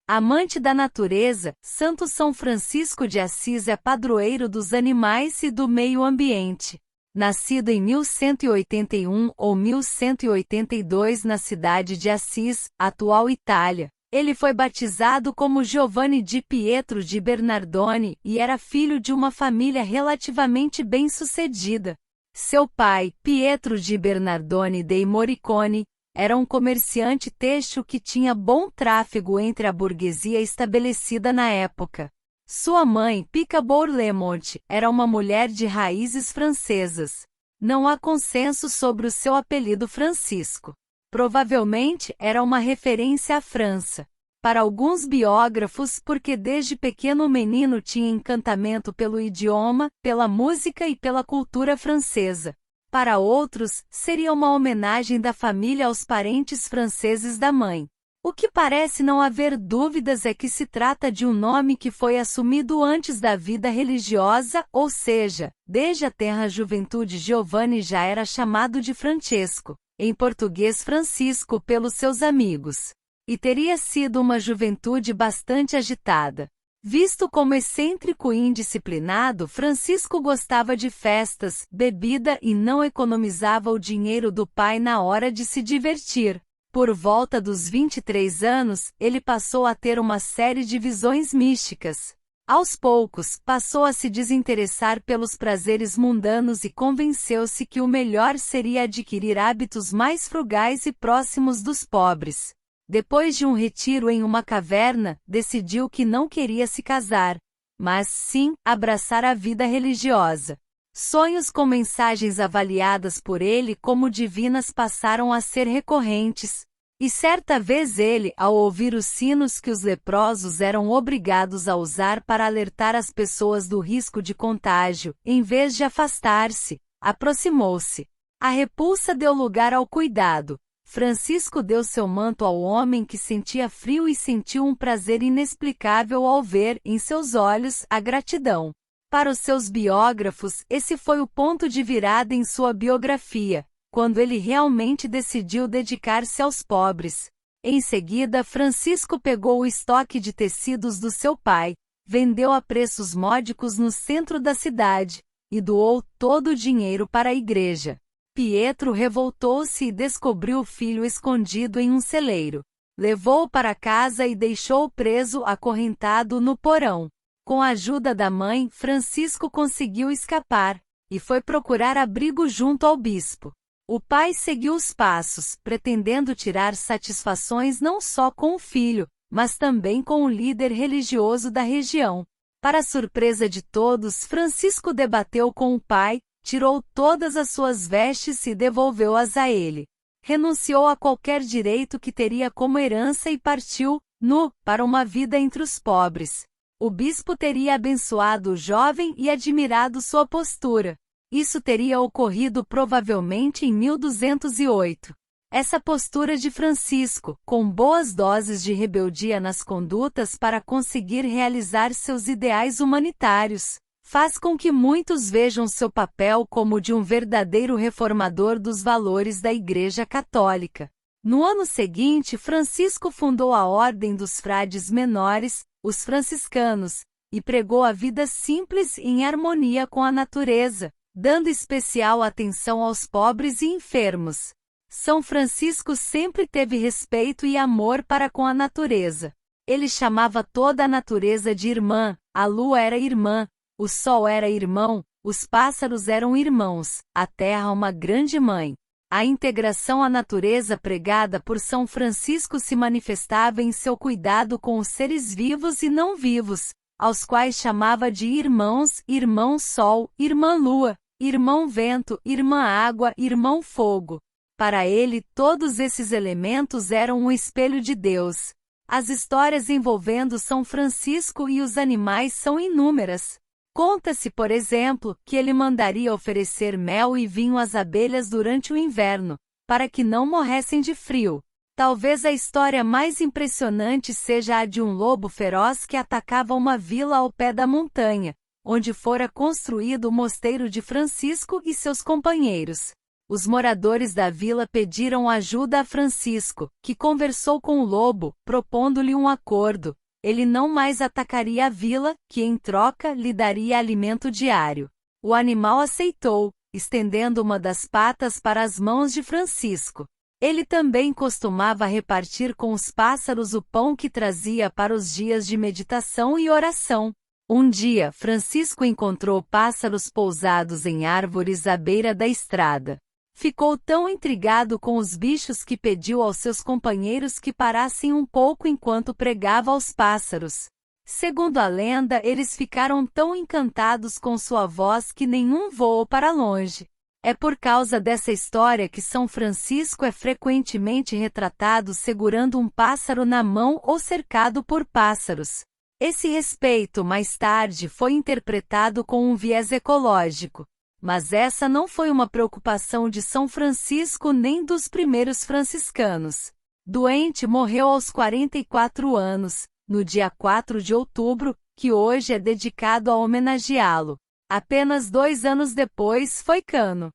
Amante da natureza, Santo São Francisco de Assis é padroeiro dos animais e do meio ambiente. Nascido em 1181 ou 1182 na cidade de Assis, atual Itália, ele foi batizado como Giovanni di Pietro di Bernardone e era filho de uma família relativamente bem-sucedida. Seu pai, Pietro di Bernardone dei Morricone, era um comerciante têxtil que tinha bom tráfego entre a burguesia estabelecida na época. Sua mãe, Pica Bourlemont, era uma mulher de raízes francesas. Não há consenso sobre o seu apelido Francisco. Provavelmente era uma referência à França. Para alguns biógrafos, porque desde pequeno o menino tinha encantamento pelo idioma, pela música e pela cultura francesa. Para outros, seria uma homenagem da família aos parentes franceses da mãe. O que parece não haver dúvidas é que se trata de um nome que foi assumido antes da vida religiosa, ou seja, desde a tenra juventude Giovanni já era chamado de Francesco, em português Francisco, pelos seus amigos. E teria sido uma juventude bastante agitada. Visto como excêntrico e indisciplinado, Francisco gostava de festas, bebida e não economizava o dinheiro do pai na hora de se divertir. Por volta dos 23 anos, ele passou a ter uma série de visões místicas. Aos poucos, passou a se desinteressar pelos prazeres mundanos e convenceu-se que o melhor seria adquirir hábitos mais frugais e próximos dos pobres. Depois de um retiro em uma caverna, decidiu que não queria se casar, mas sim abraçar a vida religiosa. Sonhos com mensagens avaliadas por ele como divinas passaram a ser recorrentes. E certa vez ele, ao ouvir os sinos que os leprosos eram obrigados a usar para alertar as pessoas do risco de contágio, em vez de afastar-se, aproximou-se. A repulsa deu lugar ao cuidado. Francisco deu seu manto ao homem que sentia frio e sentiu um prazer inexplicável ao ver, em seus olhos, a gratidão. Para os seus biógrafos, esse foi o ponto de virada em sua biografia, quando ele realmente decidiu dedicar-se aos pobres. Em seguida, Francisco pegou o estoque de tecidos do seu pai, vendeu a preços módicos no centro da cidade, e doou todo o dinheiro para a igreja. Pietro revoltou-se e descobriu o filho escondido em um celeiro. Levou-o para casa e deixou-o preso acorrentado no porão. Com a ajuda da mãe, Francisco conseguiu escapar, e foi procurar abrigo junto ao bispo. O pai seguiu os passos, pretendendo tirar satisfações não só com o filho, mas também com o líder religioso da região. Para surpresa de todos, Francisco debateu com o pai, tirou todas as suas vestes e devolveu-as a ele. Renunciou a qualquer direito que teria como herança e partiu, nu, para uma vida entre os pobres. O bispo teria abençoado o jovem e admirado sua postura. Isso teria ocorrido provavelmente em 1208. Essa postura de Francisco, com boas doses de rebeldia nas condutas para conseguir realizar seus ideais humanitários, faz com que muitos vejam seu papel como de um verdadeiro reformador dos valores da Igreja Católica. No ano seguinte, Francisco fundou a Ordem dos Frades Menores, os franciscanos, e pregou a vida simples em harmonia com a natureza, dando especial atenção aos pobres e enfermos. São Francisco sempre teve respeito e amor para com a natureza. Ele chamava toda a natureza de irmã, a lua era irmã, o sol era irmão, os pássaros eram irmãos, a terra uma grande mãe. A integração à natureza pregada por São Francisco se manifestava em seu cuidado com os seres vivos e não vivos, aos quais chamava de irmãos, irmão sol, irmã lua, irmão vento, irmã água, irmão fogo. Para ele, todos esses elementos eram um espelho de Deus. As histórias envolvendo São Francisco e os animais são inúmeras. Conta-se, por exemplo, que ele mandaria oferecer mel e vinho às abelhas durante o inverno, para que não morressem de frio. Talvez a história mais impressionante seja a de um lobo feroz que atacava uma vila ao pé da montanha, onde fora construído o mosteiro de Francisco e seus companheiros. Os moradores da vila pediram ajuda a Francisco, que conversou com o lobo, propondo-lhe um acordo. Ele não mais atacaria a vila, que em troca lhe daria alimento diário. O animal aceitou, estendendo uma das patas para as mãos de Francisco. Ele também costumava repartir com os pássaros o pão que trazia para os dias de meditação e oração. Um dia, Francisco encontrou pássaros pousados em árvores à beira da estrada. Ficou tão intrigado com os bichos que pediu aos seus companheiros que parassem um pouco enquanto pregava aos pássaros. Segundo a lenda, eles ficaram tão encantados com sua voz que nenhum voou para longe. É por causa dessa história que São Francisco é frequentemente retratado segurando um pássaro na mão ou cercado por pássaros. Esse respeito mais tarde foi interpretado com um viés ecológico. Mas essa não foi uma preocupação de São Francisco nem dos primeiros franciscanos. Doente, morreu aos 44 anos, no dia 4 de outubro, que hoje é dedicado a homenageá-lo. Apenas 2 anos depois foi cano.